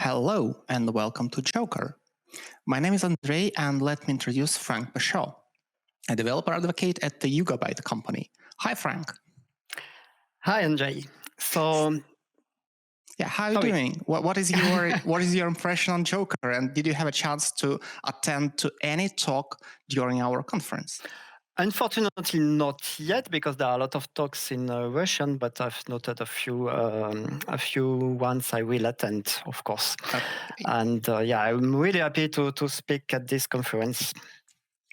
Hello and welcome to Joker. My name is Andrei and let me introduce Franck Pachot, a developer advocate at the UUID company. Hi, Franck. Hi, Andrei. So, how are you doing? What is your impression on Joker? And did you have a chance to attend to any talk during our conference? Unfortunately, not yet, because there are a lot of talks in Russian, but I've noted a few ones I will attend, of course. Okay. And I'm really happy to speak at this conference.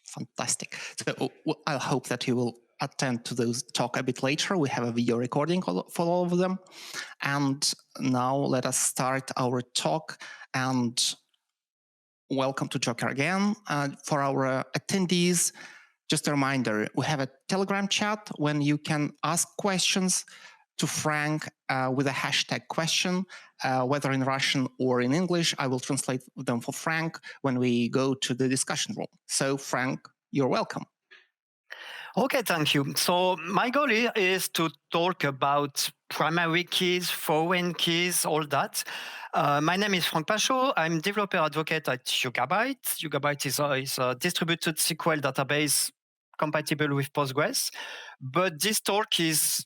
Fantastic. So I hope that you will attend to those talk a bit later. We have a video recording for all of them. And now let us start our talk. And welcome to Joker again. For our attendees, just a reminder, we have a Telegram chat when you can ask questions to Franck with a hashtag question, whether in Russian or in English. I will translate them for Franck when we go to the discussion room. So Franck, you're welcome. Okay, thank you. So my goal here is to talk about primary keys, foreign keys, all that. My name is Franck Pachot. I'm developer advocate at UUID. UUID is a distributed SQL database compatible with Postgres. But this talk is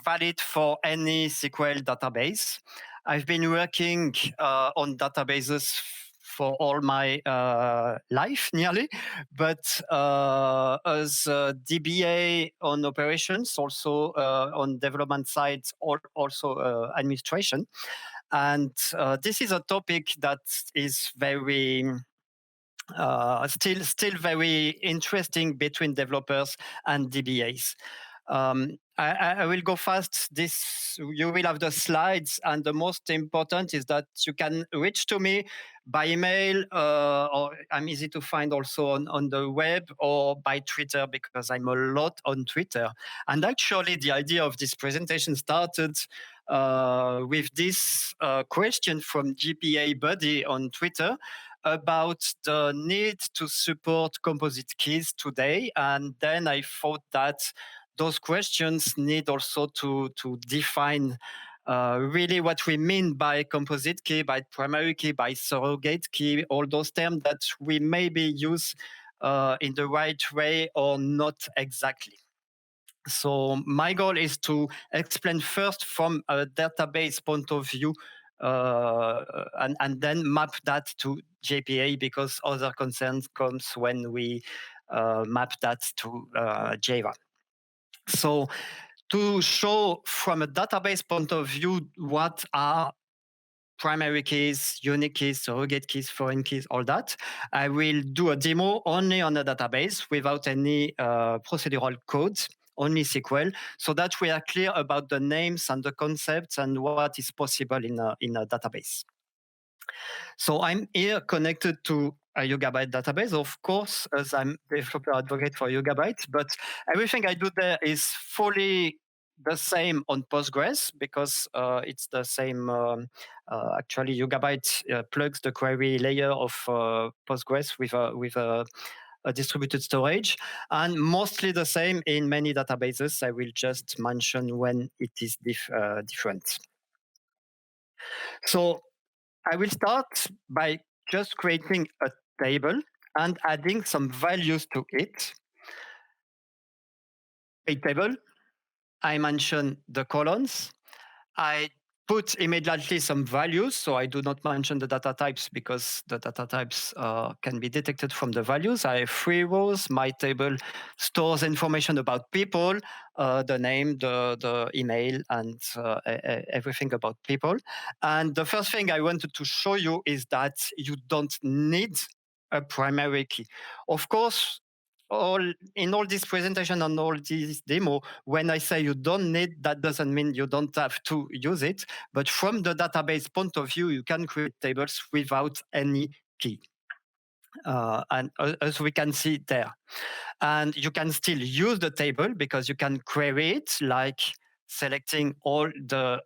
valid for any SQL database. I've been working on databases for all my life, nearly, but as a DBA on operations, also on development side, also administration. And this is a topic that is very still very interesting between developers and DBAs. I will go fast. You will have the slides, and the most important is that you can reach to me by email, or I'm easy to find also on the web or by Twitter, because I'm a lot on Twitter. And actually, the idea of this presentation started with this question from JPA Buddy on Twitter about the need to support composite keys today. And then I thought that those questions need also to define really what we mean by composite key, by primary key, by surrogate key, all those terms that we maybe use in the right way or not exactly. So my goal is to explain first from a database point of view and then map that to JPA, because other concerns comes when we map that to Java. So to show from a database point of view what are primary keys, unique keys, surrogate keys, foreign keys, all that, I will do a demo only on a database without any procedural code, only SQL, so that we are clear about the names and the concepts and what is possible in a database. So I'm here connected to a UUID database, of course, as I'm developer advocate for UUID, but everything I do there is fully the same on Postgres, because it's the same. Actually, UUID plugs the query layer of Postgres with a distributed storage, and mostly the same in many databases. I will just mention when it is different. So I will start by just creating a table and adding some values to it. A table, I mention the columns. I put immediately some values, so I do not mention the data types because the data types can be detected from the values. I have 3 rows. My table stores information about people, the name, the email, and everything about people. And the first thing I wanted to show you is that you don't need a primary key. Of course, in all this presentation and all this demo, when I say you don't need, that doesn't mean you don't have to use it. But from the database point of view, you can create tables without any key. And as we can see there. And you can still use the table because you can query it, like selecting all the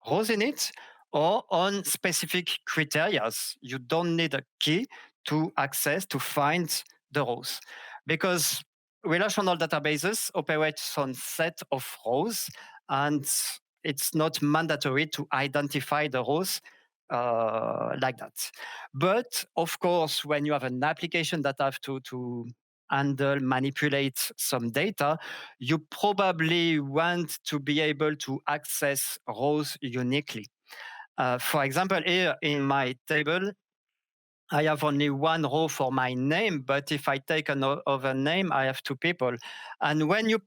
rows in it, or on specific criteria. You don't need a key to access, to find the rows. Because relational databases operate on set of rows, and it's not mandatory to identify the rows like that. But of course, when you have an application that have to handle, manipulate some data, you probably want to be able to access rows uniquely. For example, here in my table, I have only one row for my name, but if I take another name, I have two people. And when you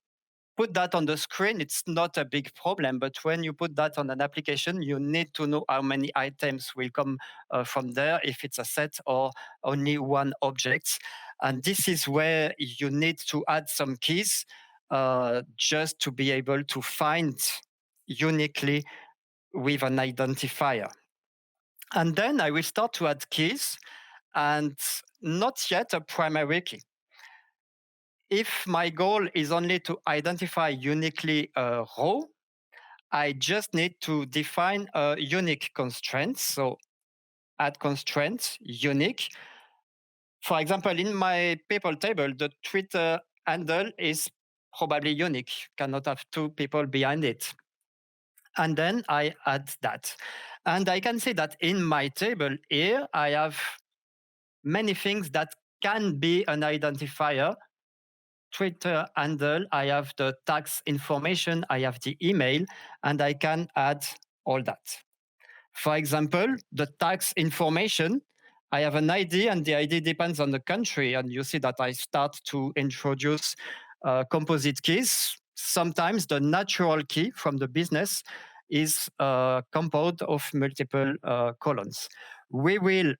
put that on the screen, it's not a big problem. But when you put that on an application, you need to know how many items will come from there, if it's a set or only one object. And this is where you need to add some keys just to be able to find uniquely with an identifier. And then I will start to add keys and not yet a primary key. If my goal is only to identify uniquely a row, I just need to define a unique constraint. So add constraint unique. For example, in my people table, the Twitter handle is probably unique, cannot have two people behind it. And then I add that. And I can see that in my table here, I have many things that can be an identifier. Twitter handle, I have the tax information, I have the email, and I can add all that. For example, the tax information, I have an ID and the ID depends on the country. And you see that I start to introduce composite keys. Sometimes the natural key from the business is composed of multiple columns. We will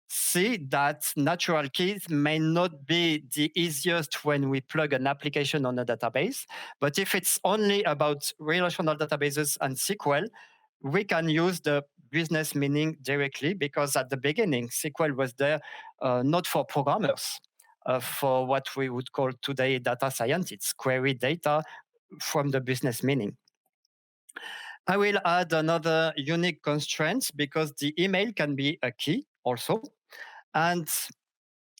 see that natural keys may not be the easiest when we plug an application on a database. But if it's only about relational databases and SQL, we can use the business meaning directly, because at the beginning, SQL was there not for programmers, for what we would call today data scientists, query data from the business meaning. I will add another unique constraint because the email can be a key also. And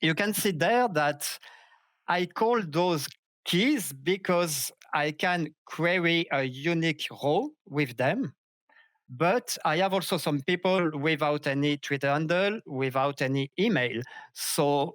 you can see there that I call those keys because I can query a unique row with them. But I have also some people without any Twitter handle, without any email. So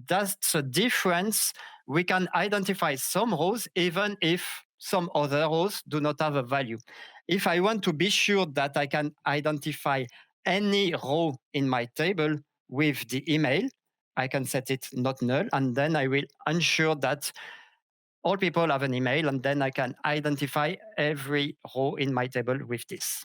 that's a difference. We can identify some rows even if some other rows do not have a value. If I want to be sure that I can identify any row in my table with the email, I can set it not null, and then I will ensure that all people have an email, and then I can identify every row in my table with this.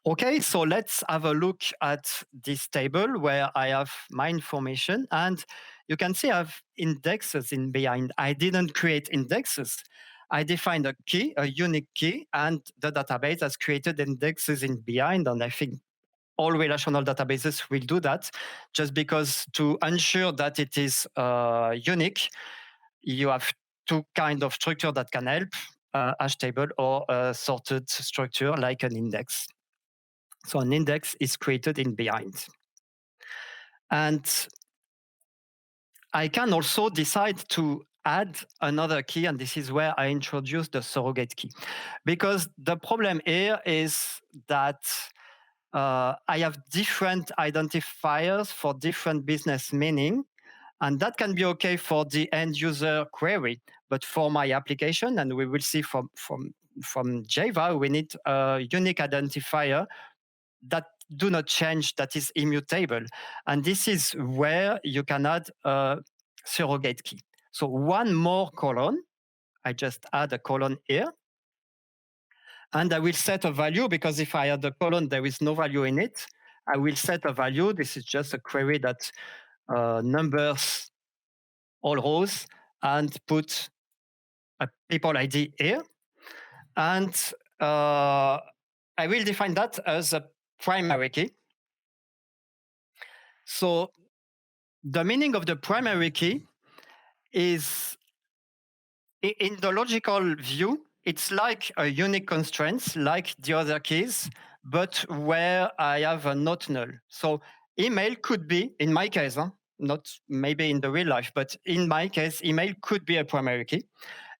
Okay, so let's have a look at this table where I have my information, and you can see I have indexes in behind. I didn't create indexes. I defined a key, a unique key, and the database has created indexes in behind, and I think all relational databases will do that, just because to ensure that it is unique, you have two kinds of structure that can help, hash table or a sorted structure like an index. So an index is created in behind. And I can also decide to add another key, and this is where I introduce the surrogate key. Because the problem here is that I have different identifiers for different business meaning, and that can be okay for the end user query. But for my application, and we will see from Java, we need a unique identifier that do not change, that is immutable. And this is where you can add a surrogate key. So one more colon, I just add a colon here. And I will set a value, because if I add a colon, there is no value in it. I will set a value. This is just a query that numbers all rows and put a people ID here. And I will define that as a primary key. So the meaning of the primary key is, in the logical view, it's like a unique constraint, like the other keys, but where I have a not null. So email could be, in my case, not maybe in the real life, but in my case, email could be a primary key.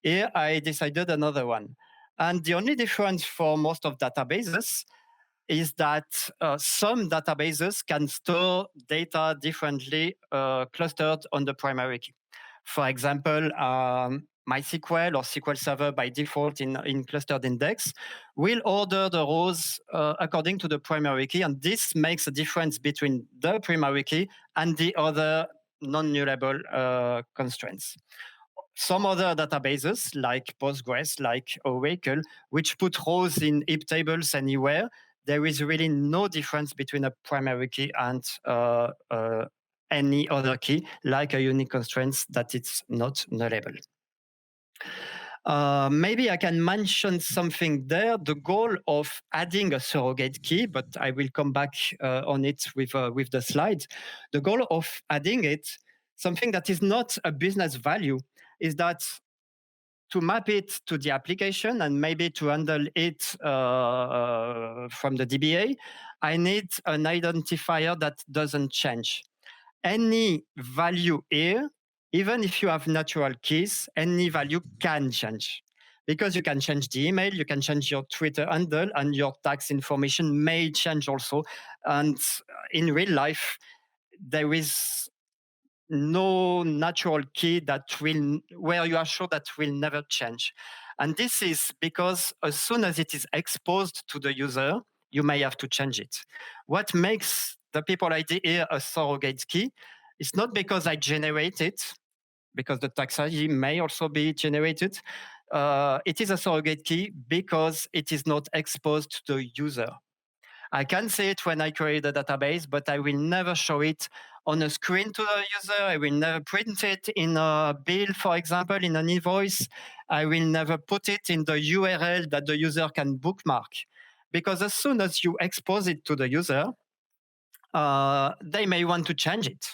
Here I decided another one. And the only difference for most of databases, is that some databases can store data differently clustered on the primary key. For example, MySQL or SQL Server by default in clustered index will order the rows according to the primary key, and this makes a difference between the primary key and the other non-nullable constraints. Some other databases like Postgres, like Oracle, which put rows in heap tables anywhere, there is really no difference between a primary key and any other key, like a unique constraint that it's not nullable. Maybe I can mention something there. The goal of adding a surrogate key, but I will come back on it with the slides. The goal of adding it, something that is not a business value, is that to map it to the application and maybe to handle it from the DBA, I need an identifier that doesn't change. Any value here, even if you have natural keys, any value can change. Because you can change the email, you can change your Twitter handle, and your tax information may change also. And in real life, there is no natural key where you are sure that will never change. And this is because as soon as it is exposed to the user, you may have to change it. What makes the people ID here a surrogate key is not because I generate it, because the tax ID may also be generated. It is a surrogate key because it is not exposed to the user. I can see it when I create a database, but I will never show it on a screen to the user. I will never print it in a bill, for example, in an invoice. I will never put it in the URL that the user can bookmark. Because as soon as you expose it to the user, they may want to change it.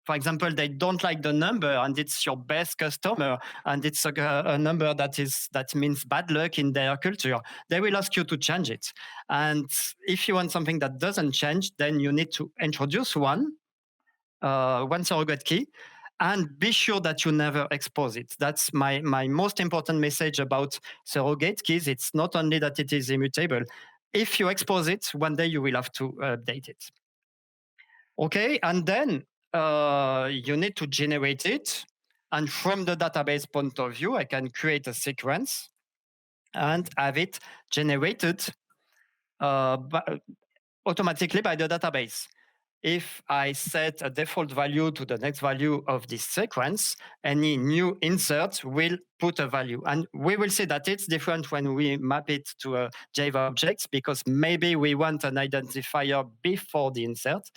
For example, they don't like the number and it's your best customer and it's a number that means bad luck in their culture. They will ask you to change it. And if you want something that doesn't change, then you need to introduce one surrogate key and be sure that you never expose it. That's my most important message about surrogate keys. It's not only that it is immutable. If you expose it, one day you will have to update it. Okay, and then you need to generate it. And from the database point of view, I can create a sequence and have it generated automatically by the database. If I set a default value to the next value of this sequence, any new insert will put a value. And we will see that it's different when we map it to a Java object, because maybe we want an identifier before the insert.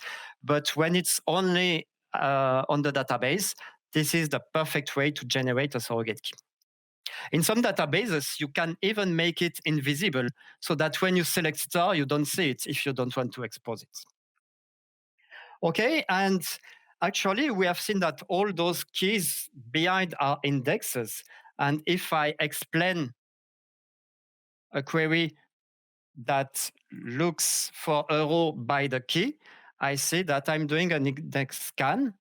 But when it's only on the database, this is the perfect way to generate a surrogate key. In some databases, you can even make it invisible so that when you select star, you don't see it if you don't want to expose it. Okay, and actually, we have seen that all those keys behind are indexes. And if I explain a query that looks for a row by the key, I see that I'm doing an index scan.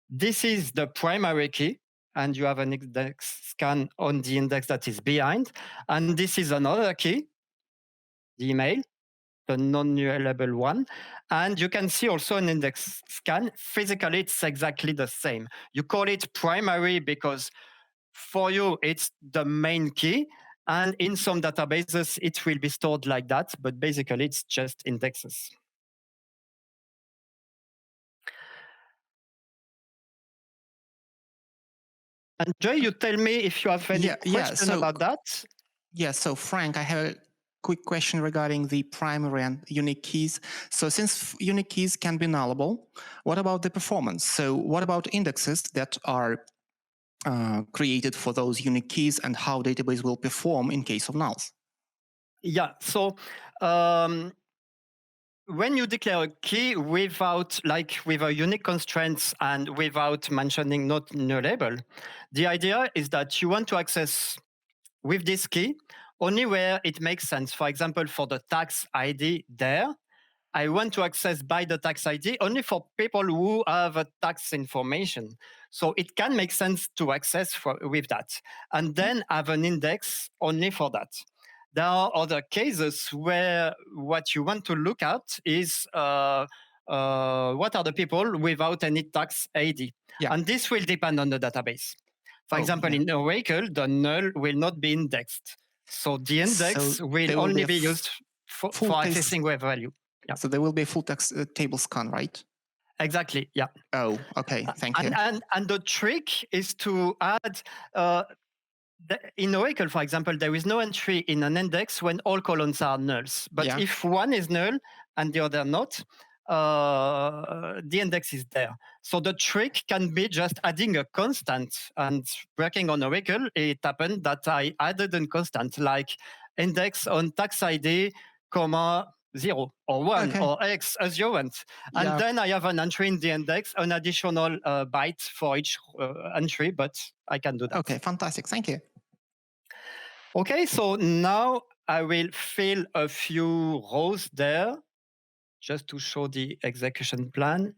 This is the primary key, and you have an index scan on the index that is behind. And this is another key, the email, the non-nullable one. And you can see also an index scan. Physically, it's exactly the same. You call it primary because for you, it's the main key. And in some databases, it will be stored like that. But basically, it's just indexes. And Joy, you tell me if you have any question about that. Yeah, so Frank, I have a quick question regarding the primary and unique keys. So since unique keys can be nullable, what about the performance? So what about indexes that are created for those unique keys, and how database will perform in case of nulls? Yeah, so when you declare a key with a unique constraint and without mentioning not nullable, the idea is that you want to access with this key only where it makes sense. For example, for the tax ID there, I want to access by the tax ID only for people who have a tax information. So it can make sense to access with that, and then have an index only for that. There are other cases where what you want to look at is what are the people without any tax ID. Yeah. And this will depend on the database. For example, in Oracle, the null will not be indexed. So the index will only be used for accessing web value. Yeah. So there will be a full text table scan, right? Exactly, yeah. Oh, okay, thank you. And the trick is to add, in Oracle, for example, there is no entry in an index when all columns are nulls. But if one is null and the other not, the index is there. So the trick can be just adding a constant. And working on Oracle, it happened that I added a constant like index on tax ID, comma, 0 or 1 or X as you want. And then I have an entry in the index, an additional byte for each entry, but I can do that. Okay, fantastic. Thank you. Okay, so now I will fill a few rows there just to show the execution plan.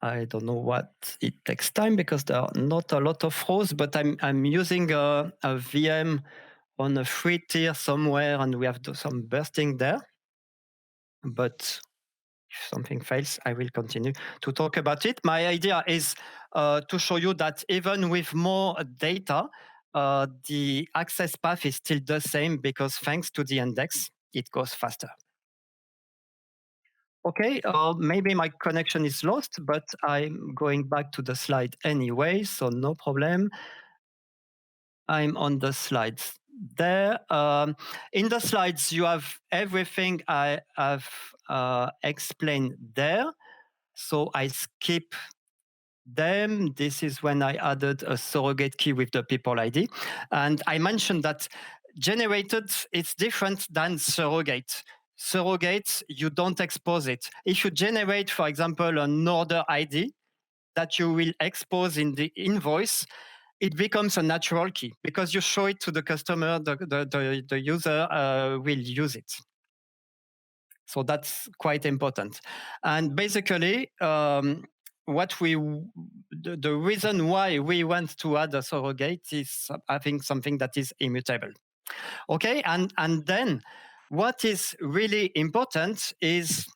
I don't know what it takes time because there are not a lot of rows, but I'm using a VM on a free tier somewhere, and we have some bursting there. But if something fails, I will continue to talk about it. My idea is to show you that even with more data, the access path is still the same because thanks to the index, it goes faster. Okay, maybe my connection is lost, but I'm going back to the slide anyway, so no problem. I'm on the slides there. In the slides, you have everything I have explained there. So I skip them. This is when I added a surrogate key with the people ID. And I mentioned that generated is different than surrogate. Surrogate, you don't expose it. If you generate, for example, an order ID that you will expose in the invoice, it becomes a natural key because you show it to the customer, the user will use it. So that's quite important. And basically, the reason why we want to add a surrogate is having something that is immutable. Okay, and then what is really important is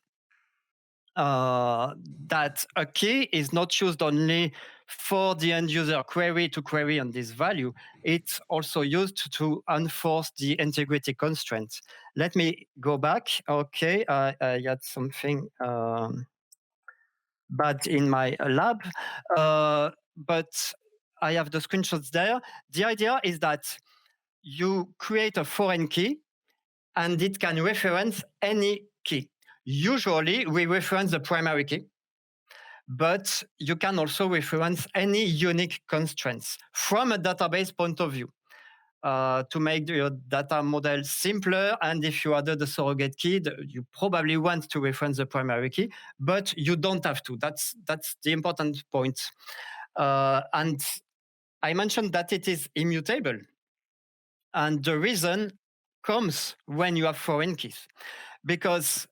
that a key is not used only for the end user query to query on this value. It's also used to enforce the integrity constraints. Let me go back. Okay, I had something bad in my lab, but I have the screenshots there. The idea is that you create a foreign key and it can reference any key. Usually, we reference the primary key, but you can also reference any unique constraints from a database point of view to make your data model simpler. And if you added a surrogate key, you probably want to reference the primary key, but you don't have to. That's the important point. And I mentioned that it is immutable. And the reason comes when you have foreign keys. Because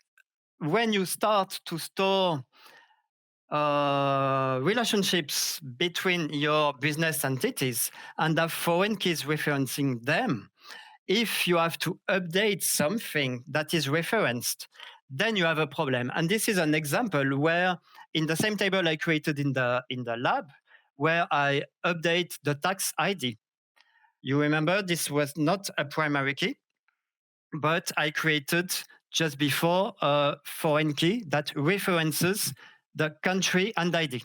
when you start to store relationships between your business entities and have foreign keys referencing them, if you have to update something that is referenced, then you have a problem. And this is an example where in the same table I created in the lab, where I update the tax ID. You remember this was not a primary key, but I created just before a foreign key that references the country and ID.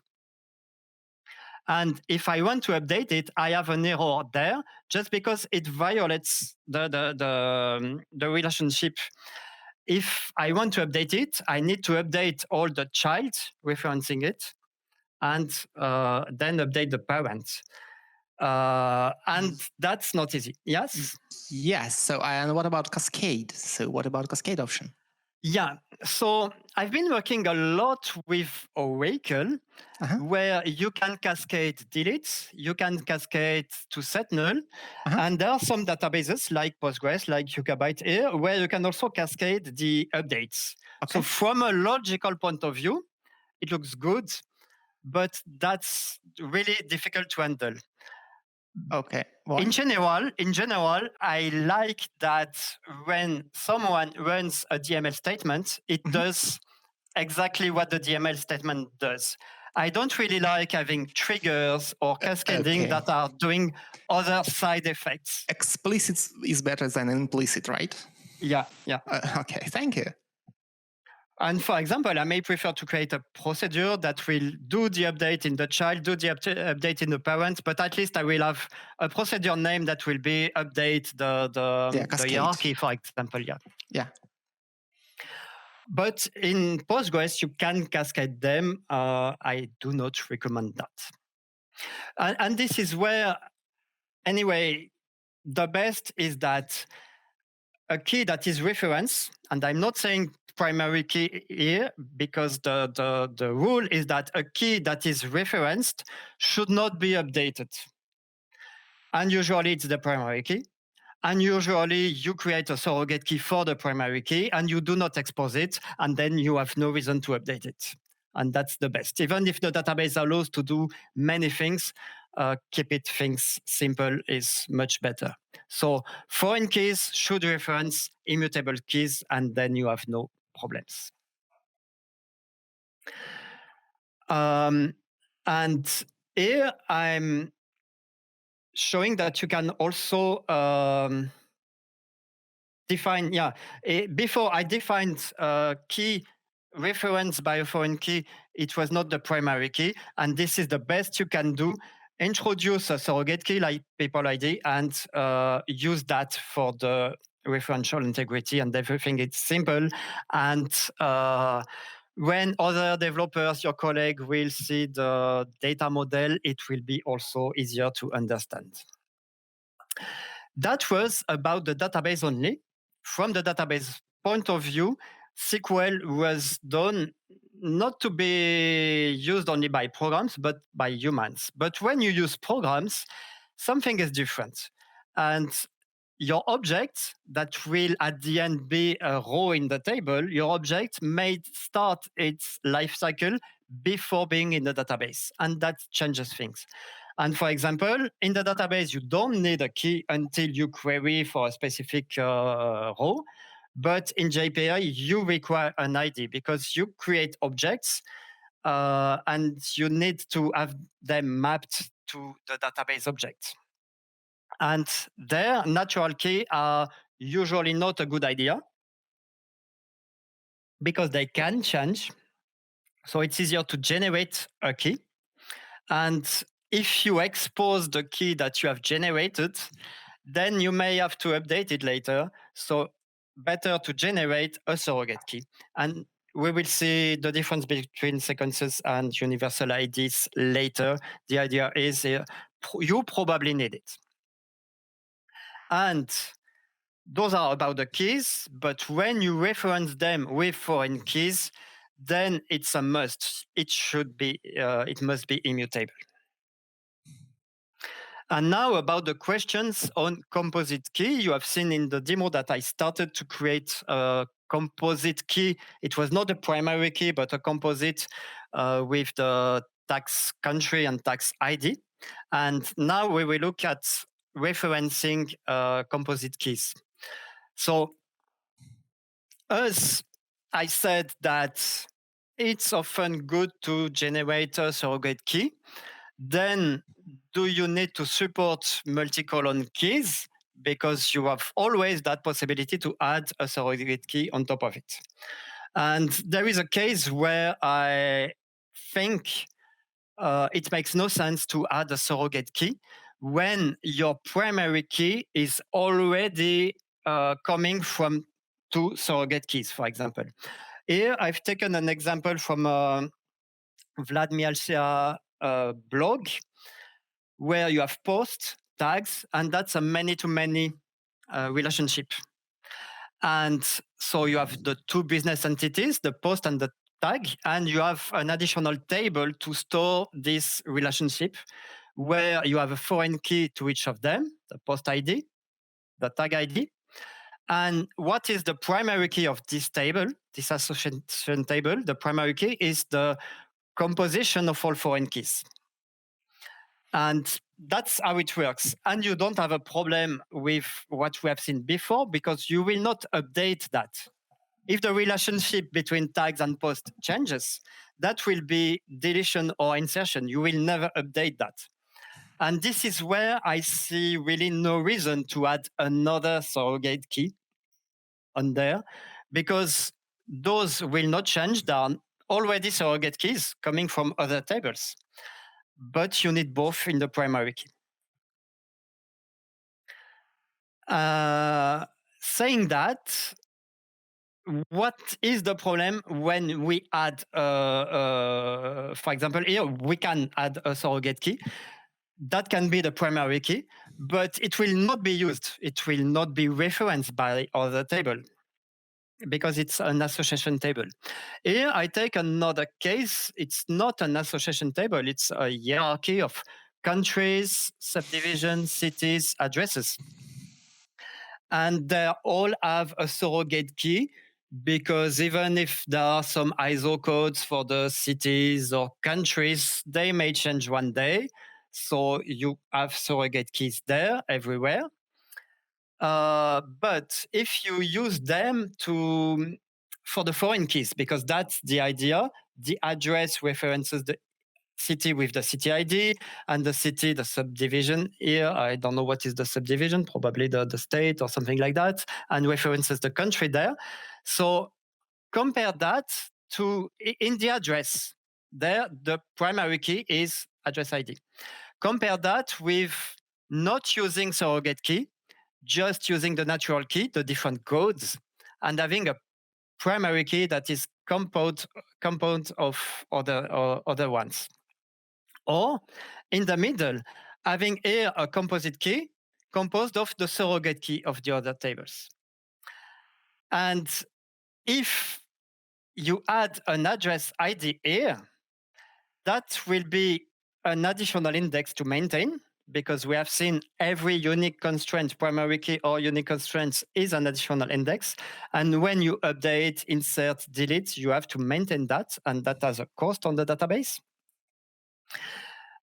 And if I want to update it, I have an error there just because it violates the relationship. If I want to update it, I need to update all the child referencing it and then update the parent. And that's not easy. Yes? Yes. So, and what about Cascade? So what about Cascade option? Yeah. So I've been working a lot with Oracle, where you can cascade deletes, you can cascade to set null, and there are some databases like Postgres, like UUID here, where you can also cascade the updates. So from a logical point of view, it looks good, but that's really difficult to handle. Okay. Why? In general, I like that when someone runs a DML statement, it does exactly what the DML statement does. I don't really like having triggers or cascading Okay. that are doing other side effects. Explicit is better than implicit, right? Yeah. Okay, thank you. And for example, I may prefer to create a procedure that will do the update in the child, do the update in the parent, but at least I will have a procedure name that will be update the cascade. hierarchy, for example. Yeah. But in Postgres, you can cascade them. I do not recommend that. And this is where, anyway, the best is that a key that is reference, and I'm not saying primary key here because the rule is that a key that is referenced should not be updated. And usually it's the primary key. And usually you create a surrogate key for the primary key and you do not expose it, and then you have no reason to update it. And that's the best. Even if the database allows to do many things, keep it things simple is much better. So foreign keys should reference immutable keys, and then you have no problems. And here I'm showing that you can also define, before I defined key reference by a foreign key, it was not the primary key. And this is the best you can do. Introduce a surrogate key like people ID and use that for the referential integrity and everything. It's simple. And when other developers, your colleague, will see the data model, it will be also easier to understand. That was about the database only. From the database point of view, SQL was done not to be used only by programs, but by humans. But when you use programs, something is different. And your object that will at the end be a row in the table, your object may start its life cycle before being in the database. And that changes things. And for example, in the database, you don't need a key until you query for a specific row. But in JPA, you require an ID because you create objects and you need to have them mapped to the database object. And their natural key are usually not a good idea because they can change. So it's easier to generate a key. And if you expose the key that you have generated, then you may have to update it later. So better to generate a surrogate key. And we will see the difference between sequences and universal IDs later. The idea is you probably need it. And those are about the keys, but when you reference them with foreign keys, then it's a must. It must be immutable. And now about the questions on composite key. You have seen in the demo that I started to create a composite key. It was not a primary key, but a composite with the tax country and tax ID. And now we will look at referencing composite keys. So as I said that it's often good to generate a surrogate key. Then do you need to support multi-colon keys? Because you have always that possibility to add a surrogate key on top of it. And there is a case where I think it makes no sense to add a surrogate key when your primary key is already coming from two surrogate keys, for example. Here, I've taken an example from Vlad Mialcea blog, where you have post tags, and that's a many-to-many relationship. And so you have the two business entities, the post and the tag, and you have an additional table to store this relationship where you have a foreign key to each of them, the post ID, the tag ID. And what is the primary key of this table, this association table? The primary key is the composition of all foreign keys. And that's how it works. And you don't have a problem with what we have seen before because you will not update that. If the relationship between tags and post changes, that will be deletion or insertion. You will never update that. And this is where I see really no reason to add another surrogate key on there because those will not change. There are already surrogate keys coming from other tables, but you need both in the primary key. Saying that, what is the problem when we add, for example, here we can add a surrogate key. That can be the primary key, but it will not be used. It will not be referenced by other table because it's an association table. Here I take another case. It's not an association table. It's a hierarchy of countries, subdivisions, cities, addresses. And they all have a surrogate key because even if there are some ISO codes for the cities or countries, they may change one day. So you have surrogate keys there everywhere. But if you use them for the foreign keys, because that's the idea, the address references the city with the city ID and the city, the subdivision here. I don't know what is the subdivision, probably the state or something like that, and references the country there. So compare that to in the address. There, the primary key is address ID. Compare that with not using surrogate key, just using the natural key, the different codes, and having a primary key that is compound of other ones. Or in the middle, having here a composite key composed of the surrogate key of the other tables. And if you add an address ID here, that will be an additional index to maintain because we have seen every unique constraint, primary key or unique constraint is an additional index. And when you update, insert, delete, you have to maintain that, and that has a cost on the database.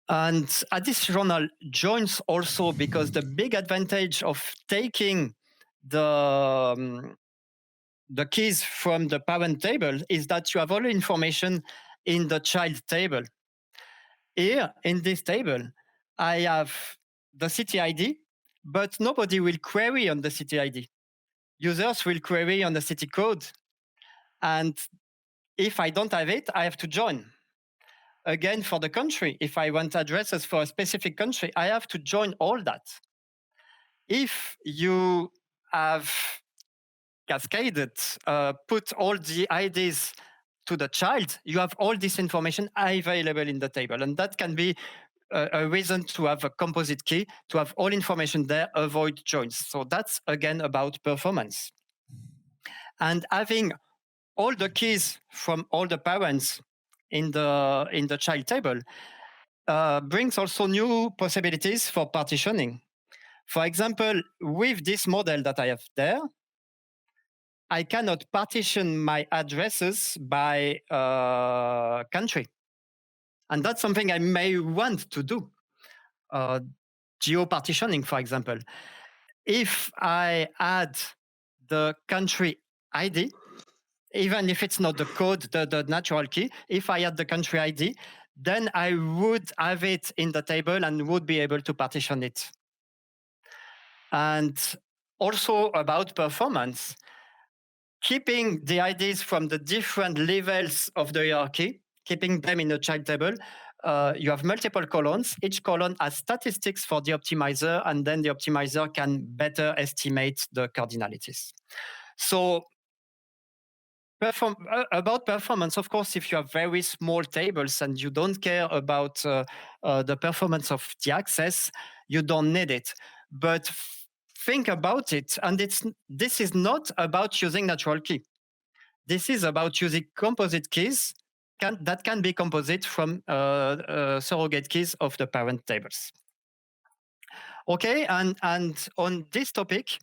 And additional joins also because the big advantage of taking the keys from the parent table is that you have all the information in the child table. Here in this table, I have the city ID, but nobody will query on the city ID. Users will query on the city code. And if I don't have it, I have to join. Again, for the country, if I want addresses for a specific country, I have to join all that. If you have cascaded, put all the IDs to the child, you have all this information available in the table. And that can be a reason to have a composite key, to have all information there, avoid joins. So that's again about performance. And having all the keys from all the parents in the child table brings also new possibilities for partitioning. For example, with this model that I have there, I cannot partition my addresses by country. And that's something I may want to do. Geo-partitioning, for example. If I add the country ID, even if it's not the code, the natural key, if I add the country ID, then I would have it in the table and would be able to partition it. And also about performance, keeping the IDs from the different levels of the hierarchy, keeping them in a child table, you have multiple columns. Each column has statistics for the optimizer, and then the optimizer can better estimate the cardinalities. So about performance, of course, if you have very small tables and you don't care about the performance of the access, you don't need it. But think about it, and this is not about using natural key. This is about using composite keys that can be composite from surrogate keys of the parent tables. Okay, and on this topic,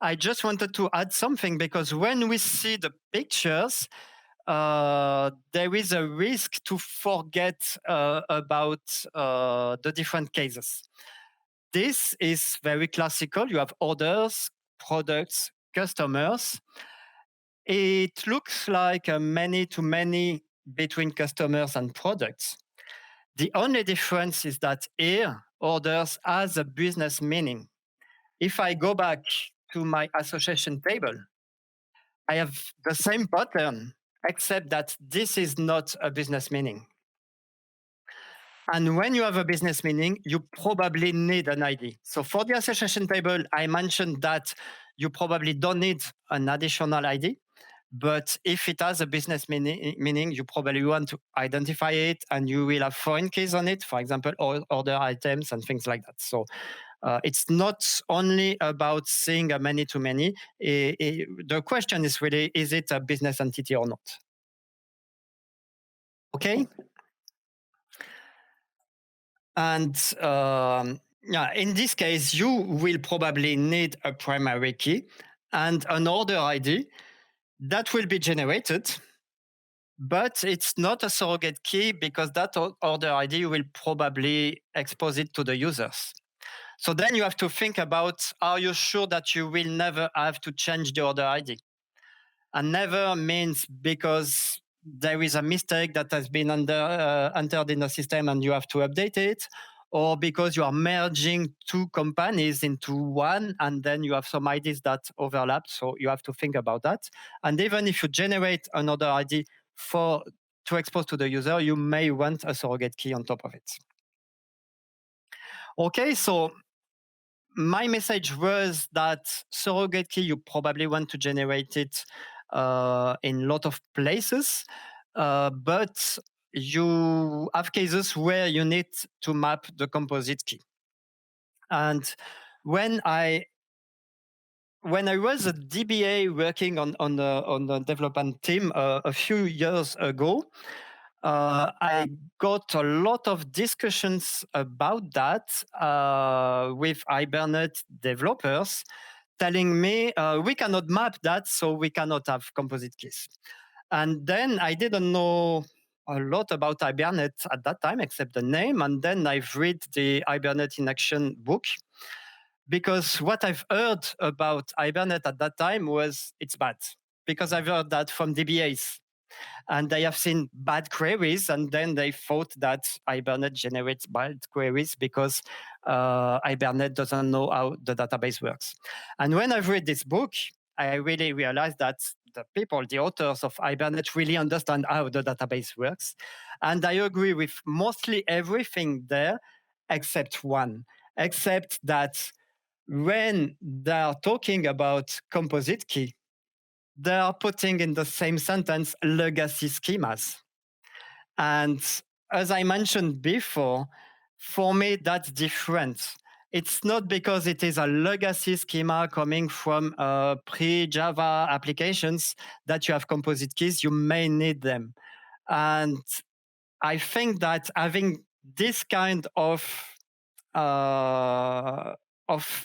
I just wanted to add something because when we see the pictures, there is a risk to forget about the different cases. This is very classical. You have orders, products, customers. It looks like a many-to-many between customers and products. The only difference is that here, orders has a business meaning. If I go back to my association table, I have the same pattern, except that this is not a business meaning. And when you have a business meaning, you probably need an ID. So for the association table, I mentioned that you probably don't need an additional ID. But if it has a business meaning, you probably want to identify it, and you will have foreign keys on it, for example, order items and things like that. So it's not only about seeing a many-to-many. The question is really, is it a business entity or not? Okay. And yeah, in this case, you will probably need a primary key and an order ID that will be generated, but it's not a surrogate key because that order ID will probably expose it to the users. So then you have to think about, are you sure that you will never have to change the order ID? And never means because there is a mistake that has been entered in the system and you have to update it, or because you are merging two companies into one and then you have some IDs that overlap. So you have to think about that. And even if you generate another ID to expose to the user, you may want a surrogate key on top of it. Okay, so my message was that surrogate key, you probably want to generate it in a lot of places, but you have cases where you need to map the composite key. And when I was a DBA working on the development team a few years ago, I got a lot of discussions about that with Hibernate developers, telling me we cannot map that, so we cannot have composite keys. And then I didn't know a lot about Hibernate at that time, except the name. And then I've read the Hibernate in Action book, because what I've heard about Hibernate at that time was it's bad, because I've heard that from DBAs. And they have seen bad queries, and then they thought that Hibernate generates bad queries because Hibernate doesn't know how the database works. And when I've read this book, I really realized that the authors of Hibernate, really understand how the database works. And I agree with mostly everything there, except that when they are talking about composite key, they are putting in the same sentence legacy schemas. And as I mentioned before, for me, that's different. It's not because it is a legacy schema coming from pre-Java applications that you have composite keys. You may need them. And I think that having this kind of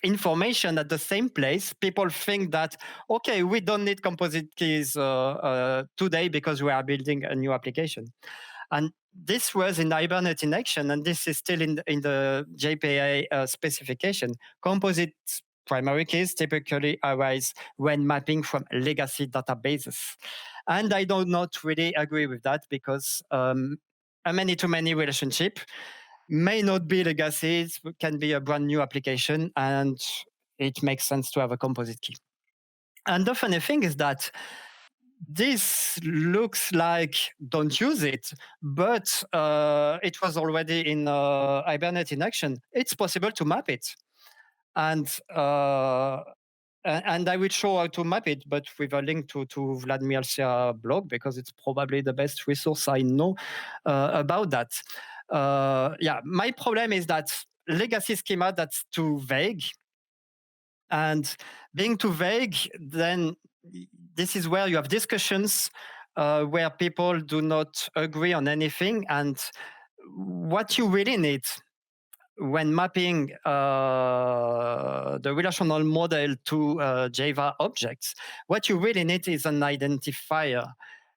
information at the same place, people think that, okay, we don't need composite keys today because we are building a new application. And this was in Hibernate in Action, and this is still in the JPA specification. Composite primary keys typically arise when mapping from legacy databases. And I do not really agree with that, because a many-to-many relationship may not be legacy, it can be a brand new application, and it makes sense to have a composite key. And the funny thing is that this looks like don't use it, but it was already in Hibernate in Action. It's possible to map it. And I will show how to map it, but with a link to Vladimir's blog, because it's probably the best resource I know about that. My problem is that legacy schema, that's too vague. And being too vague, then this is where you have discussions where people do not agree on anything. And what you really need when mapping the relational model to Java objects, what you really need is an identifier.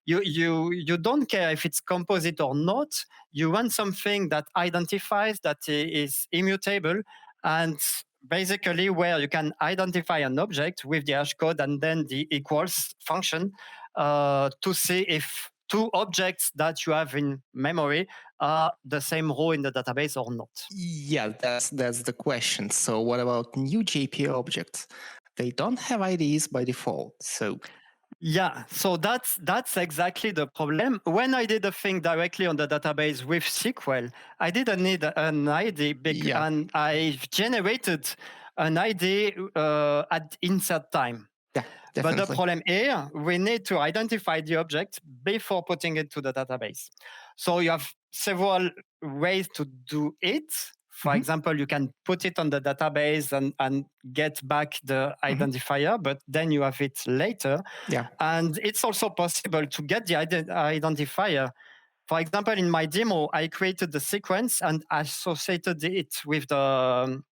you don't care if it's composite or not. You want something that identifies that is immutable, and basically where you can identify an object with the hash code and then the equals function to see if two objects that you have in memory are the same row in the database or not. Yeah, that's the question. So what about new JPA objects? They don't have IDs by default. So yeah, so that's exactly the problem. When I did a thing directly on the database with SQL, I didn't need an ID, and I've generated an ID at insert time. yeah, But definitely. the problem here, we need to identify the object before putting it to the database. So you have several ways to do it. For example, you can put it on the database and get back the identifier, but then you have it later. Yeah. And it's also possible to get the identifier. For example, in my demo, I created the sequence and associated it with the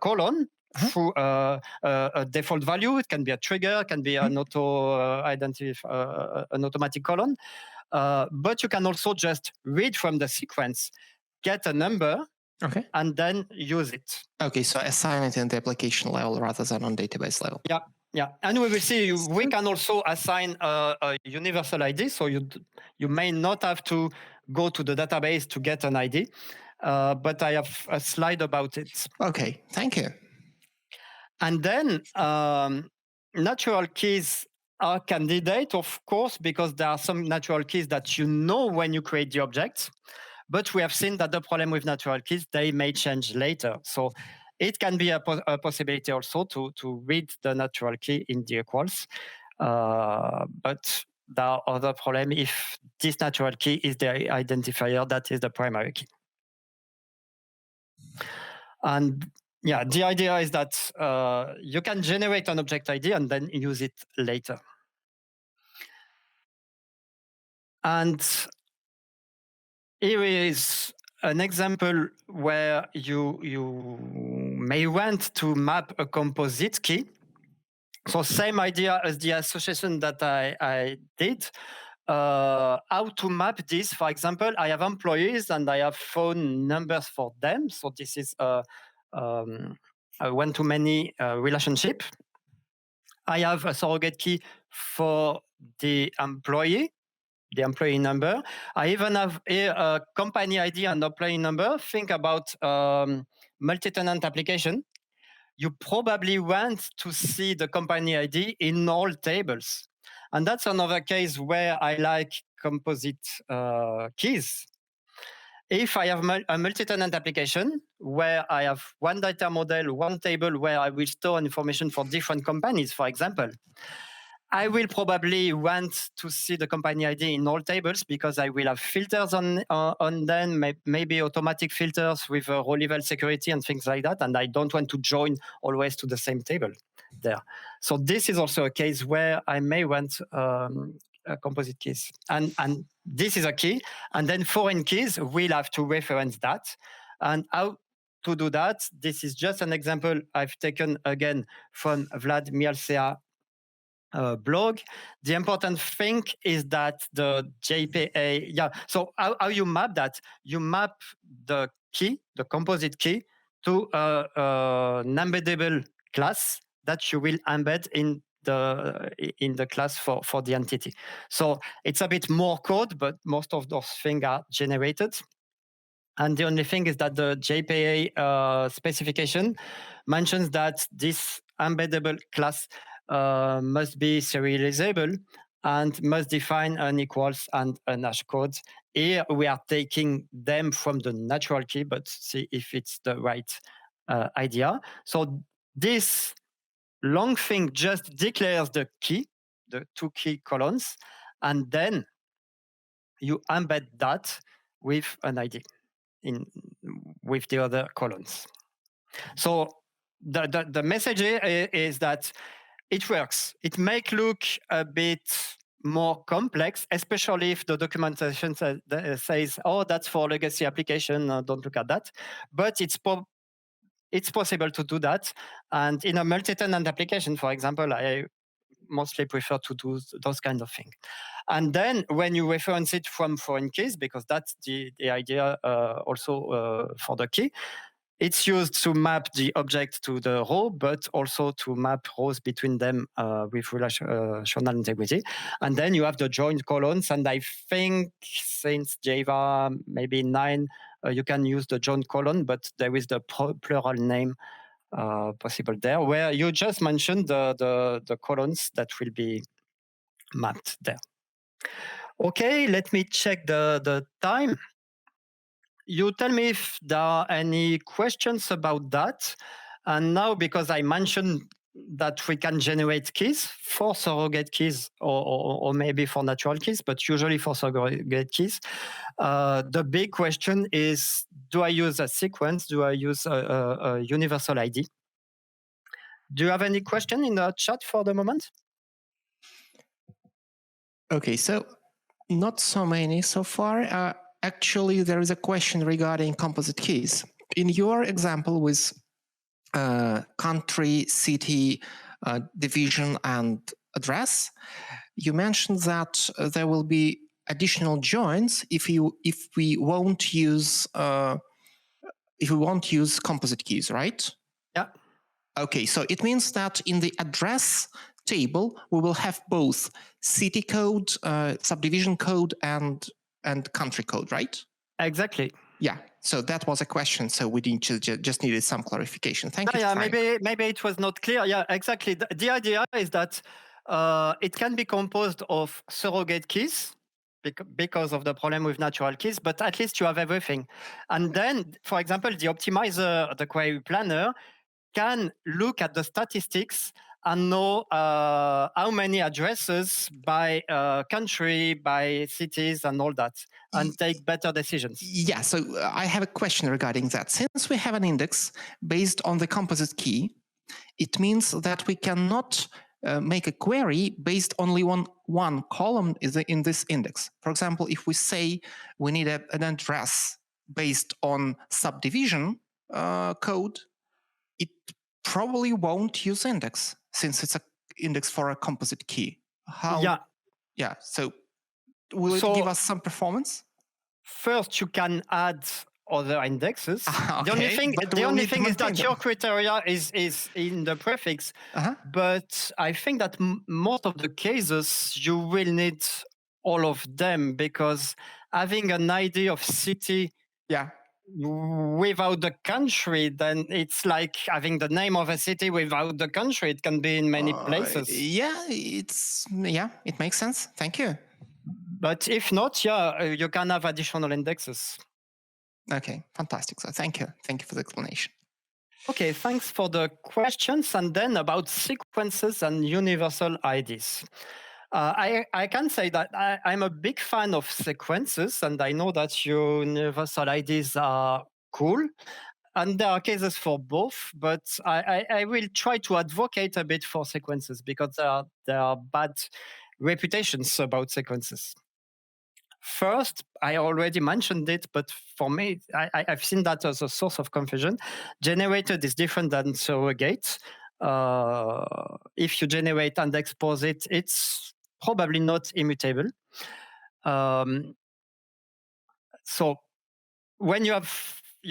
colon through a default value. It can be a trigger, it can be an an automatic colon. But you can also just read from the sequence, get a number, and then use it. Okay, so assign it in the application level rather than on database level. Yeah. Yeah, and we will see. We can also assign a universal ID, so you may not have to go to the database to get an ID. But I have a slide about it. Okay, thank you. And then natural keys are candidate, of course, because there are some natural keys that you know when you create the object. But we have seen that the problem with natural keys, they may change later. So it can be a possibility also to read the natural key in the equals. But there are other problems if this natural key is the identifier that is the primary key. And yeah, the idea is that you can generate an object ID and then use it later. And here is an example where you may want to map a composite key. So same idea as the association that I did. How to map this? For example, I have employees and I have phone numbers for them. So this is a one-to-many relationship. I have a surrogate key for the employee number. I even have a company ID and employee number. Think about multi-tenant application. You probably want to see the company ID in all tables. And that's another case where I like composite keys. If I have a multi-tenant application where I have one data model, one table where I will store information for different companies, for example, I will probably want to see the company ID in all tables because I will have filters on them, maybe automatic filters with row level security and things like that. And I don't want to join always to the same table there. So this is also a case where I may want composite keys. And this is a key. And then foreign keys, we'll have to reference that. And how to do that? This is just an example I've taken again from Vlad Mielcea blog. The important thing is that the JPA, so how you map that? You map the key, the composite key, to an embeddable class that you will embed in the class for the entity. So it's a bit more code, but most of those things are generated. And the only thing is that the JPA specification mentions that this embeddable class must be serializable and must define an equals and an hash code. Here we are taking them from the natural key, but see if it's the right idea. So this long thing just declares the key, the two key columns, and then you embed that with an ID with the other columns. So the message is that it works. It may look a bit more complex, especially if the documentation says, oh, that's for legacy application, don't look at that. But it's possible to do that. And in a multi-tenant application, for example, I mostly prefer to do those kind of things. And then when you reference it from foreign keys, because that's the idea also for the key, it's used to map the object to the row, but also to map rows between them with relational integrity. And then you have the joint columns. And I think since Java maybe 9, you can use the joint column, but there is the plural name possible there, where you just mentioned the columns that will be mapped there. Okay, let me check the time. You tell me if there are any questions about that. And now, because I mentioned that we can generate keys for surrogate keys or maybe for natural keys, but usually for surrogate keys, the big question is, do I use a sequence? Do I use a universal ID? Do you have any question in the chat for the moment? Okay, so not so many so far. Actually, there is a question regarding composite keys. In your example with country, city, division, and address, you mentioned that there will be additional joins if we won't use composite keys, right? Yeah. Okay, so it means that in the address table we will have both city code, subdivision code, and country code, right? Exactly. Yeah. So that was a question. So we just needed some clarification. Thank you. Yeah, Franck. maybe it was not clear. Yeah, exactly. The idea is that it can be composed of surrogate keys because of the problem with natural keys, but at least you have everything. And then, for example, the optimizer, the query planner, can look at the statistics and know how many addresses by country, by cities, and all that, and take better decisions. Yeah, so I have a question regarding that. Since we have an index based on the composite key, it means that we cannot make a query based only on one column in this index. For example, if we say we need an address based on subdivision code, it probably won't use index since it's an index for a composite key. Yeah. So will it give us some performance? First, you can add other indexes. Okay, the only thing is that your criteria is in the prefix. But I think that most of the cases you will need all of them, because having an ID of city without the country, then it's like having the name of a city without the country. It can be in many places. It makes sense. Thank you. But if not, you can have additional indexes. Okay, fantastic. So thank you for the explanation. Okay, thanks for the questions. And then about sequences and universal IDs. I can say that I'm a big fan of sequences, and I know that universal IDs are cool. And there are cases for both, but I will try to advocate a bit for sequences because there are bad reputations about sequences. First, I already mentioned it, but for me, I've seen that as a source of confusion. Generated is different than surrogate. If you generate and expose it, it's probably not immutable. So when you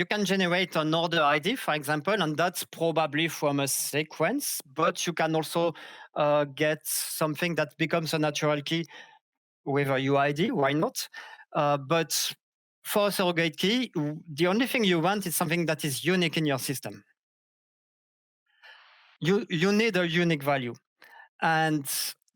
can generate an order ID, for example, and that's probably from a sequence, but you can also get something that becomes a natural key with a UUID, why not? But for a surrogate key, the only thing you want is something that is unique in your system. You need a unique value. And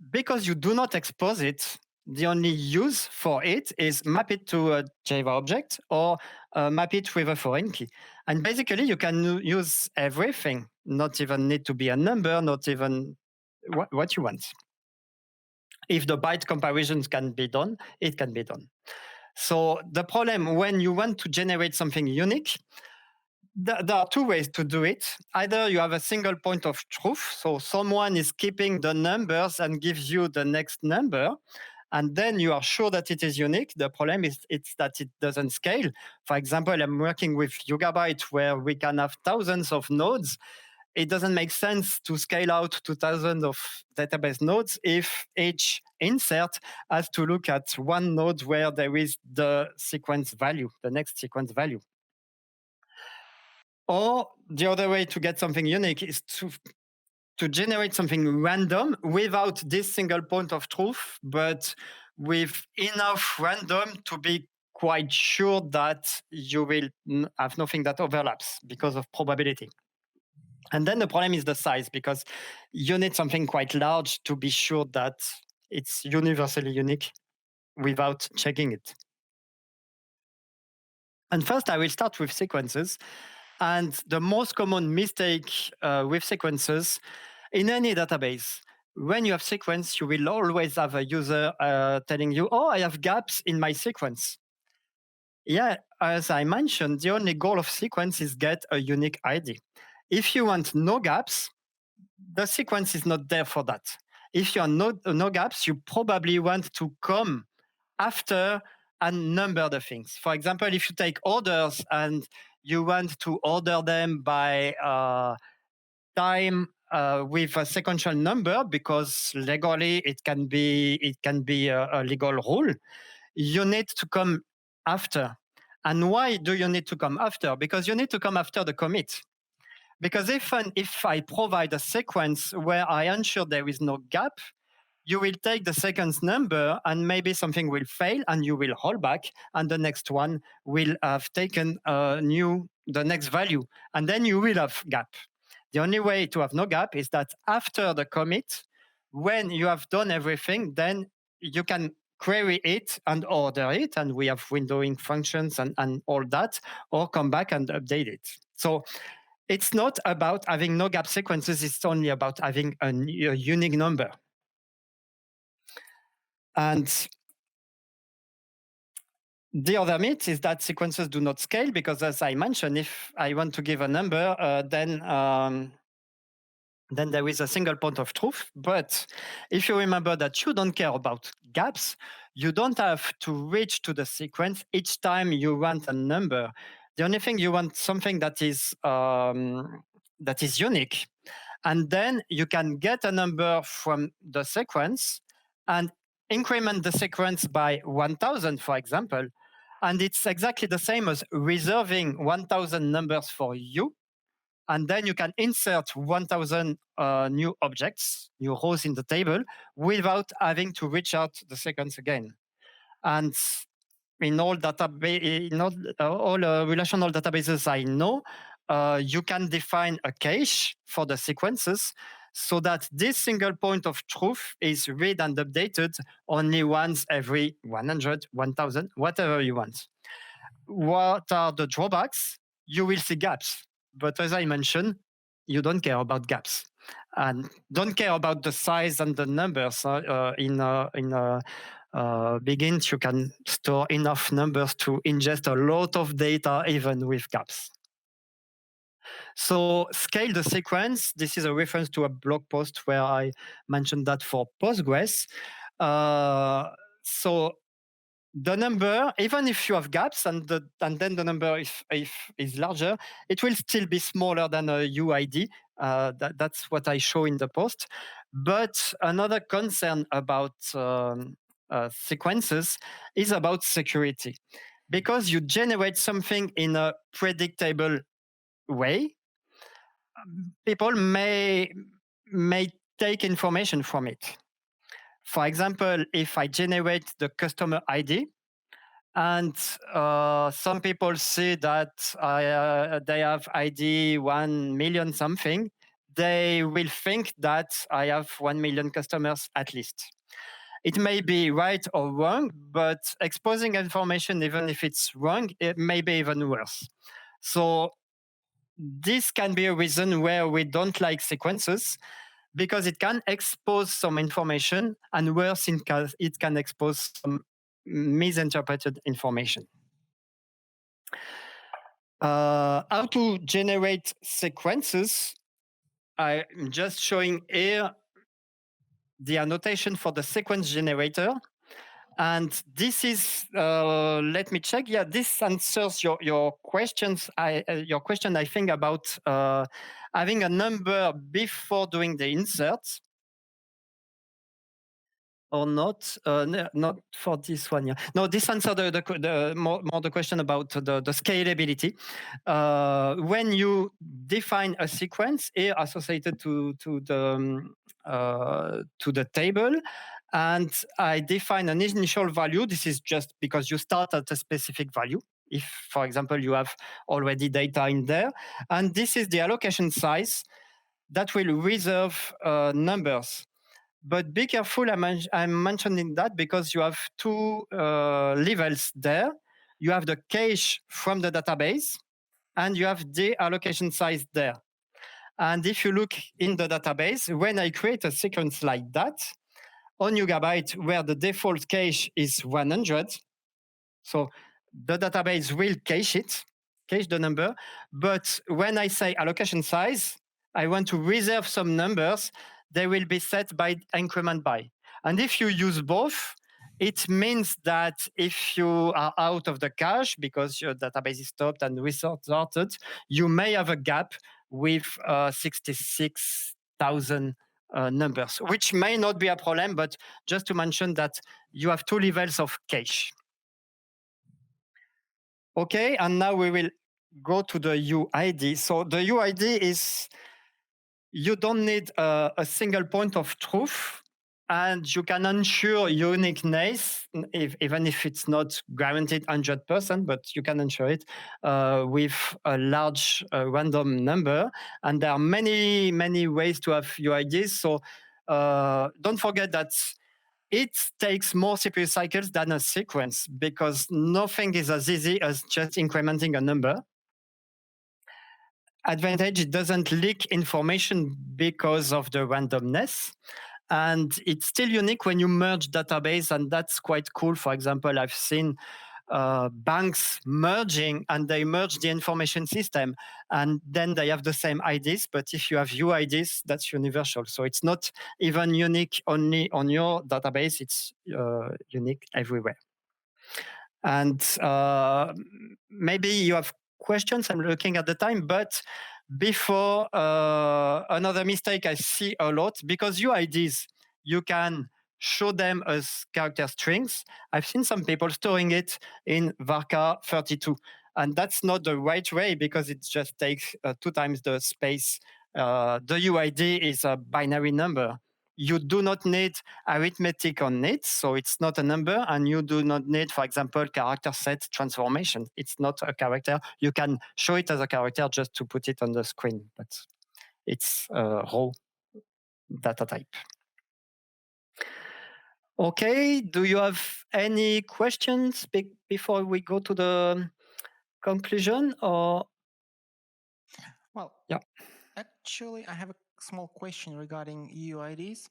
because you do not expose it, the only use for it is map it to a Java object or map it with a foreign key. And basically, you can use everything, not even need to be a number, not even what you want. If the byte comparisons can be done, it can be done. So the problem when you want to generate something unique, there are two ways to do it. Either you have a single point of truth, so someone is keeping the numbers and gives you the next number, and then you are sure that it is unique. The problem is that it doesn't scale. For example, I'm working with Yugabyte where we can have thousands of nodes. it doesn't make sense to scale out to thousands of database nodes if each insert has to look at one node where there is the sequence value, the next sequence value. Or the other way to get something unique is to generate something random without this single point of truth, but with enough random to be quite sure that you will have nothing that overlaps because of probability. And then the problem is the size, because you need something quite large to be sure that it's universally unique without checking it. And first, I will start with sequences. And the most common mistake with sequences in any database, when you have sequence, you will always have a user telling you, oh, I have gaps in my sequence. Yeah, as I mentioned, the only goal of sequence is get a unique ID. If you want no gaps, the sequence is not there for that. If you have no gaps, you probably want to come after and number the things. For example, if you take orders and you want to order them by time with a sequential number, because legally it can be a legal rule, you need to come after. And why do you need to come after? Because you need to come after the commit. Because if I provide a sequence where I ensure there is no gap, you will take the sequence number and maybe something will fail and you will roll back and the next one will have taken the next value, and then you will have gap. The only way to have no gap is that after the commit, when you have done everything, then you can query it and order it, and we have windowing functions and all that, or come back and update it. So it's not about having no gap sequences, it's only about having a unique number. And the other myth is that sequences do not scale, because as I mentioned, if I want to give a number, then there is a single point of truth. But if you remember that you don't care about gaps, you don't have to reach to the sequence each time you want a number. The only thing you want something that is unique. And then you can get a number from the sequence and increment the sequence by 1,000, for example. And it's exactly the same as reserving 1,000 numbers for you. And then you can insert 1,000 new objects, new rows in the table, without having to reach out the sequence again. And in all relational databases I know, you can define a cache for the sequences so that this single point of truth is read and updated only once every 100, 1,000, whatever you want. What are the drawbacks? You will see gaps. But as I mentioned, you don't care about gaps and don't care about the size and the numbers. In Big Int, you can store enough numbers to ingest a lot of data, even with gaps. So scale the sequence. This is a reference to a blog post where I mentioned that for Postgres. So the number, even if you have gaps and then the number is larger, it will still be smaller than a UUID. That's what I show in the post. But another concern about sequences is about security. Because you generate something in a predictable way, people may take information from it. For example, if I generate the customer ID and some people see that they have ID 1 million something, they will think that I have 1 million customers at least. It may be right or wrong, but exposing information, even if it's wrong, it may be even worse. So this can be a reason where we don't like sequences, because it can expose some information, and worse, it can expose some misinterpreted information. How to generate sequences? I'm just showing here the annotation for the sequence generator. And this is, let me check. Yeah, this answers your questions. Your question, I think, about having a number before doing the insert. Or not? Not for this one. Yeah. No, this answers the more the question about the scalability. When you define a sequence A associated to the table, and I define an initial value. This is just because you start at a specific value. If, for example, you have already data in there, and this is the allocation size that will reserve numbers. But be careful, I'm mentioning that because you have two levels there. You have the cache from the database, and you have the allocation size there. And if you look in the database, when I create a sequence like that, on Yugabyte, where the default cache is 100, so the database will cache the number. But when I say allocation size, I want to reserve some numbers. They will be set by increment by. And if you use both, it means that if you are out of the cache because your database is stopped and resorted, you may have a gap with 66,000 numbers, which may not be a problem, but just to mention that you have two levels of cache. Okay, and now we will go to the UUID. So the UUID is, you don't need a single point of truth, and you can ensure uniqueness, even if it's not guaranteed 100%, but you can ensure it with a large random number. And there are many, many ways to have UUIDs. So don't forget that it takes more CPU cycles than a sequence because nothing is as easy as just incrementing a number. Advantage, it doesn't leak information because of the randomness. And it's still unique when you merge database, and that's quite cool. For example, I've seen banks merging, and they merge the information system, and then they have the same IDs. But if you have UIDs, that's universal. So it's not even unique only on your database. It's unique everywhere. And maybe you have questions. I'm looking at the time, but before another mistake I see a lot, because UIDs, you can show them as character strings. I've seen some people storing it in varchar 32, and that's not the right way because it just takes 2 times the space. The UID is a binary number. You do not need arithmetic on it, so it's not a number, and you do not need, for example, character set transformation. It's not a character. You can show it as a character just to put it on the screen, but it's a raw data type. Okay, do you have any questions before we go to the conclusion? Or Well, yeah. Actually, I have a small question regarding UUIDs.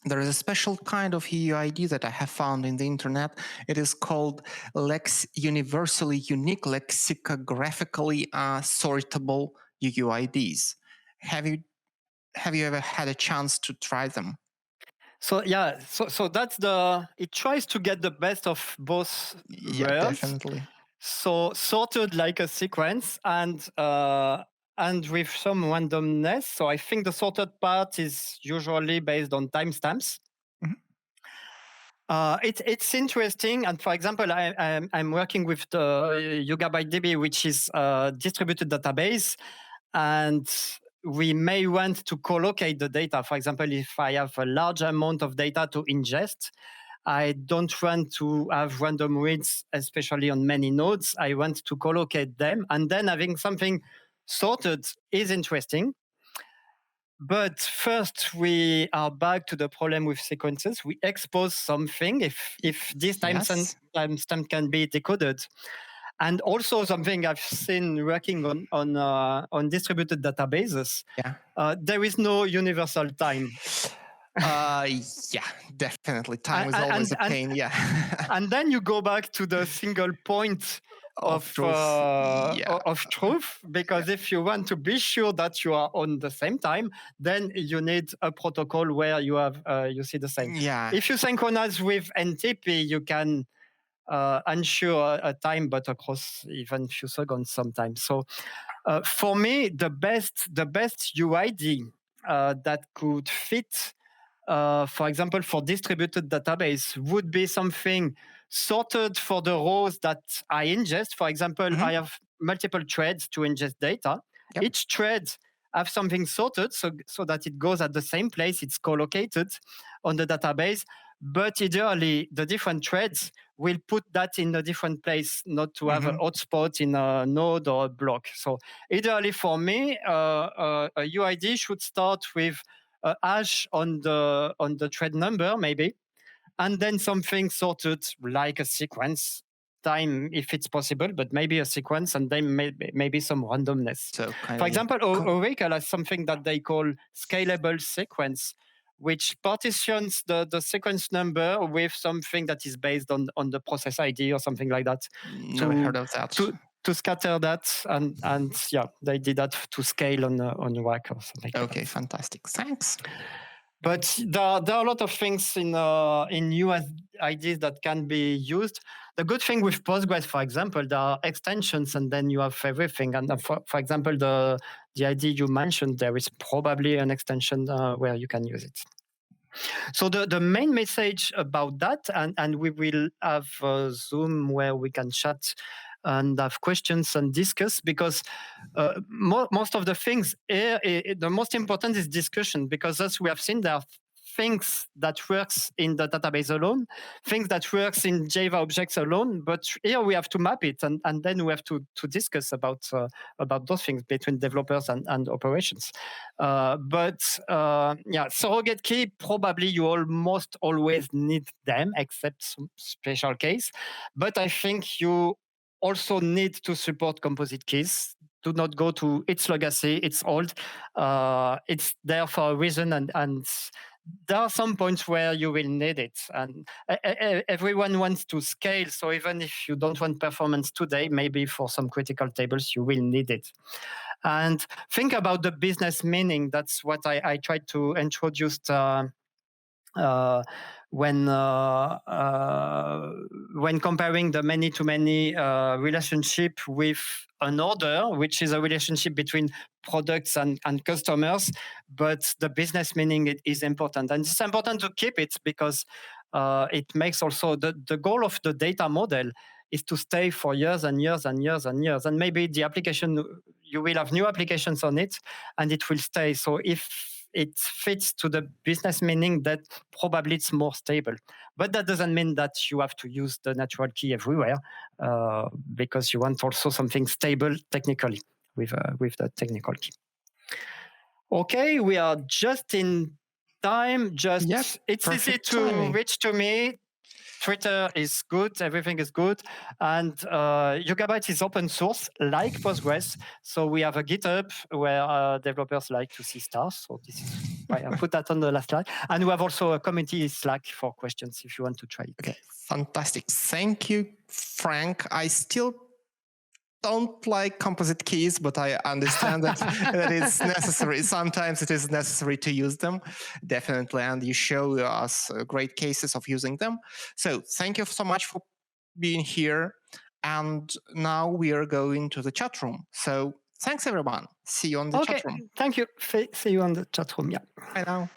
There is a special kind of UUID that I have found in the internet. It is called universally unique lexicographically sortable UUIDs. Have you ever had a chance to try them? So yeah, so that's it tries to get the best of both worlds. Definitely. So sorted like a sequence and with some randomness. So I think the sorted part is usually based on timestamps. It's interesting, and for example, I'm working with the Yugabyte DB, which is a distributed database, and we may want to collocate the data. For example, if I have a large amount of data to ingest, I don't want to have random reads, especially on many nodes. I want to collocate them, and then having something sorted is interesting. But first, we are back to the problem with sequences. We expose something if this timestamp can be decoded. And also something I've seen working on distributed databases. Yeah. There is no universal time. Yeah, definitely. Time is always a pain. Yeah. And then you go back to the single point of truth, because if you want to be sure that you are on the same time, then you need a protocol where you have you see the same. If you synchronize with NTP, you can ensure a time, but across even few seconds sometimes. So for me, the best UID that could fit, for example, for distributed database, would be something sorted for the rows that I ingest. For example, I have multiple threads to ingest data. Each thread have something sorted so that it goes at the same place, it's co-located on the database, but ideally the different threads will put that in a different place, not to have a hotspot in a node or a block. So ideally for me, a UID should start with a hash on the thread number, maybe, and then something sorted like a sequence time if it's possible, but maybe a sequence, and then maybe some randomness. So for example, Oracle has something that they call scalable sequence, which partitions the sequence number with something that is based on the process ID or something like that. Never heard of that. To scatter that, and yeah, they did that to scale on Oracle or something. Okay, fantastic. Thanks. But there are a lot of things in UUIDs that can be used. The good thing with Postgres, for example, there are extensions, and then you have everything. And for example, the ID you mentioned, there is probably an extension where you can use it. So the main message about that, and we will have Zoom where we can chat and have questions and discuss, because most of the things here, the most important is discussion, because as we have seen, there are things that works in the database alone, things that works in Java objects alone, but here we have to map it, and then we have to discuss about those things between developers and operations. Yeah, surrogate key, probably you almost always need them, except some special case. But I think you also need to support composite keys. Do not go to its legacy, it's old. It's there for a reason, and there are some points where you will need it. And everyone wants to scale, so even if you don't want performance today, maybe for some critical tables, you will need it. And think about the business meaning. That's what I tried to introduce when comparing the many-to-many relationship with an order, which is a relationship between products and customers, but the business meaning is important. And it's important to keep it, because it makes also the goal of the data model is to stay for years and years and years and years. And maybe the application, you will have new applications on it, and it will stay. So if it fits to the business meaning, that probably it's more stable. But that doesn't mean that you have to use the natural key everywhere, because you want also something stable technically with the technical key. Okay, we are just in time. It's easy to reach to me. Twitter is good, everything is good. And Yugabyte is open source, like Postgres. So we have a GitHub where developers like to see stars. So this is why I put that on the last slide. And we have also a community Slack for questions if you want to try it. Okay, fantastic. Thank you, Frank. I still don't like composite keys, but I understand that it's necessary. Sometimes it is necessary to use them, definitely. And you show us great cases of using them. So thank you so much for being here. And now we are going to the chat room. So thanks, everyone. See you on the chat room. Thank you. See you on the chat room. Yeah. Bye now.